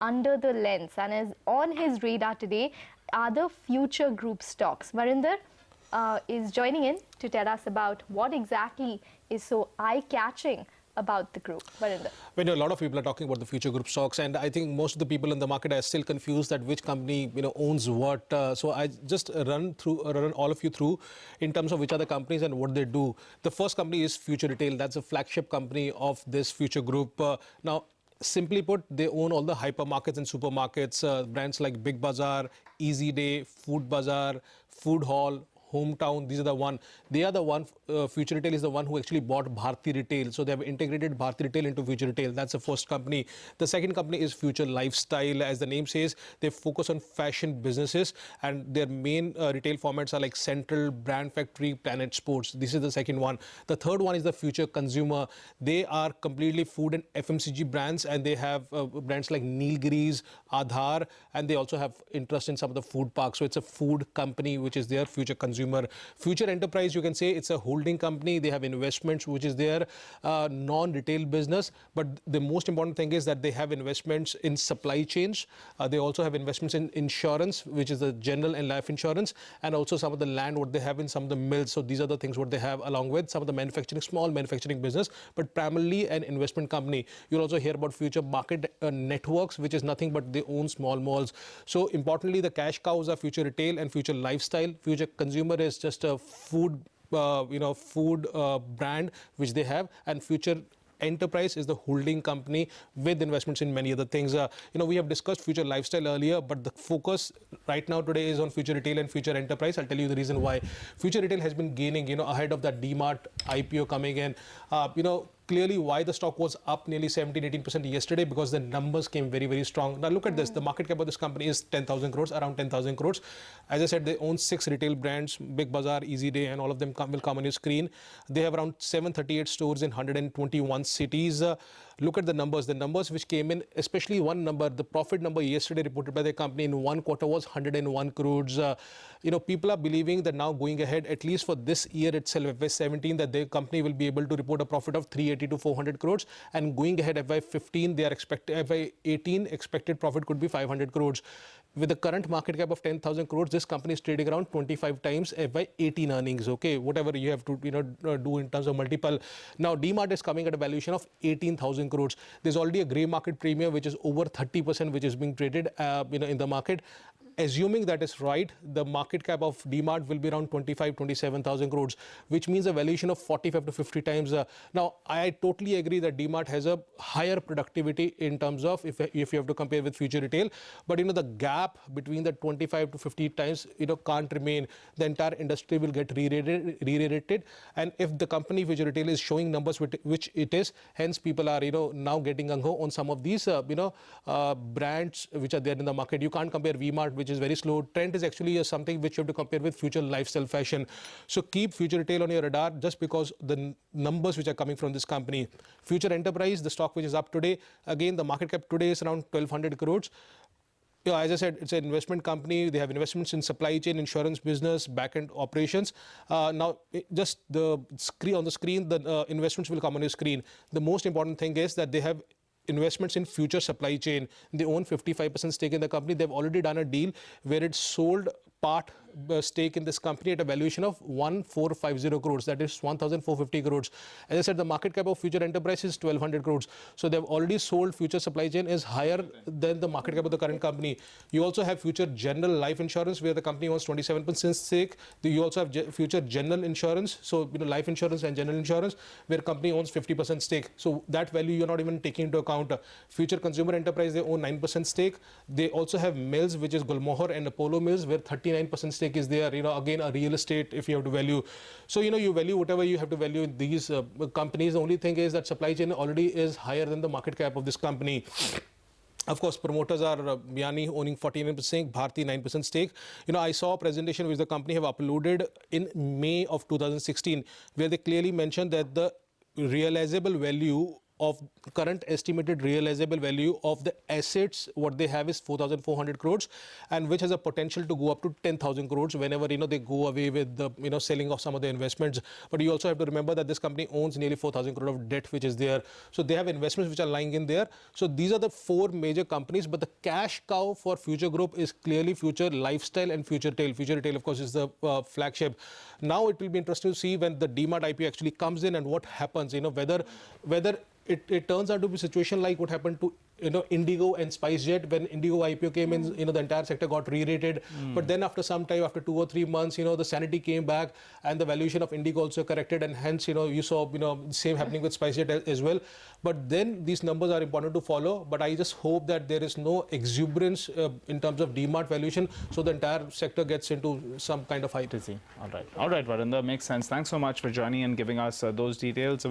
under the lens and is on his radar today are the Future Group stocks. Marinder is joining in to tell us about what exactly is so eye-catching about the group. Marinder. When a lot of people are talking about the Future Group stocks, and I think most of the people in the market are still confused that which company owns what. So I just run all of you through in terms of which are the companies and what they do. The first company is Future Retail. That's a flagship company of this Future Group. Now, simply put, they own all the hypermarkets and supermarkets, brands like Big Bazaar, Easy Day, Food Bazaar, Food Hall, Hometown. These are the one. They are the one. Future Retail is the one who actually bought Bharti Retail. So they have integrated Bharti Retail into Future Retail. That's the first company. The second company is Future Lifestyle. As the name says, they focus on fashion businesses, and their main retail formats are like Central, Brand Factory, Planet Sports. This is the second one. The third one is the Future Consumer. They are completely food and FMCG brands, and they have brands like Nilgiris, Aadhaar, and they also have interest in some of the food parks. So it's a food company which is their Future Consumer. Future Enterprise, you can say it's a holding company. They have investments, which is their non-retail business. But the most important thing is that they have investments in supply chains. They also have investments in insurance, which is the general and life insurance, and also some of the land what they have in some of the mills. So these are the things what they have, along with some of the manufacturing, small manufacturing business, but primarily an investment company. You'll also hear about Future Market Networks, which is nothing but they own small malls. So importantly, the cash cows are Future Retail and Future Lifestyle. Future Consumer is just a food brand which they have, and Future Enterprise is the holding company with investments in many other things. We have discussed Future Lifestyle earlier, but the focus right now today is on Future Retail and Future Enterprise. I'll tell you the reason why. Future Retail has been gaining, ahead of that DMart IPO coming in. Clearly why the stock was up nearly 17-18% yesterday, because the numbers came very, very strong. Now look at this. The market cap of this company is 10,000 crores, around 10,000 crores. As I said, they own 6 retail brands, Big Bazaar, Easy Day, and all of them will come on your screen. They have around 738 stores in 121 cities. Look at the numbers which came in, especially one number, the profit number yesterday reported by the company in one quarter was 101 crores. People are believing that now going ahead, at least for this year itself, FY17, that their company will be able to report a profit of 380 to 400 crores. And going ahead, FY15, they are FY18 expected profit could be 500 crores. With the current market cap of 10,000 crores, this company is trading around 25 times FY18 earnings. Okay, whatever you have to do in terms of multiple. Now, DMart is coming at a valuation of 18,000 crores. There's already a grey market premium which is over 30%, which is being traded in the market. Assuming that is right, the market cap of DMart will be around 27,000 crores, which means a valuation of 45 to 50 times. Now, I totally agree that DMart has a higher productivity in terms of if you have to compare with Future Retail. But the gap between the 25 to 50 times can't remain. The entire industry will get re-rated. And if the company Future Retail is showing numbers which it is, hence people are now getting gung-ho on some of these brands which are there in the market. You can't compare V-Mart, which is very slow. Trend is actually something which you have to compare with Future Lifestyle Fashion. So keep Future Retail on your radar just because the numbers which are coming from this company. Future Enterprise, the stock which is up today, again the market cap today is around 1,200 crores. As I said, it's an investment company. They have investments in supply chain, insurance business, back-end operations. Now, just on the screen, the investments will come on your screen. The most important thing is that they have investments in Future Supply Chain. They own 55% stake in the company. They've already done a deal where it sold part stake in this company at a valuation of 1,450 crores. That is 1,450 crores. As I said, the market cap of Future Enterprise is 1,200 crores. So they've already sold. Future Supply Chain is higher than the market cap of the current company. You also have Future General Life Insurance, where the company owns 27% stake. You also have Future General Insurance, so life insurance and general insurance, where company owns 50% stake. So that value you're not even taking into account. Future Consumer Enterprise, they own 9% stake. They also have Mills, which is Gulmohar and Apollo Mills, where 39% stake is there. Again, a real estate if you have to value. So you value whatever you have to value in these companies. The only thing is that supply chain already is higher than the market cap of this company. Of course, promoters are Biyani owning 49% stake, Bharti 9% stake. I saw a presentation which the company have uploaded in May of 2016, where they clearly mentioned that the realizable value of current estimated realizable value of the assets, what they have is 4,400 crores, and which has a potential to go up to 10,000 crores whenever, they go away with the, selling of some of the investments. But you also have to remember that this company owns nearly 4,000 crore of debt, which is there. So they have investments which are lying in there. So these are the four major companies, but the cash cow for Future Group is clearly Future Lifestyle and Future Retail. Future Retail, of course, is the flagship. Now it will be interesting to see when the DMart IPO actually comes in and what happens, whether it turns out to be a situation like what happened to Indigo and SpiceJet. When Indigo IPO came in, the entire sector got re-rated. But then after some time, after 2 or 3 months, the sanity came back and the valuation of Indigo also corrected, and hence, you saw, same happening with SpiceJet as well. But then these numbers are important to follow. But I just hope that there is no exuberance in terms of DMart valuation, so the entire sector gets into some kind of height. All right, Varinder, makes sense. Thanks so much for joining and giving us those details.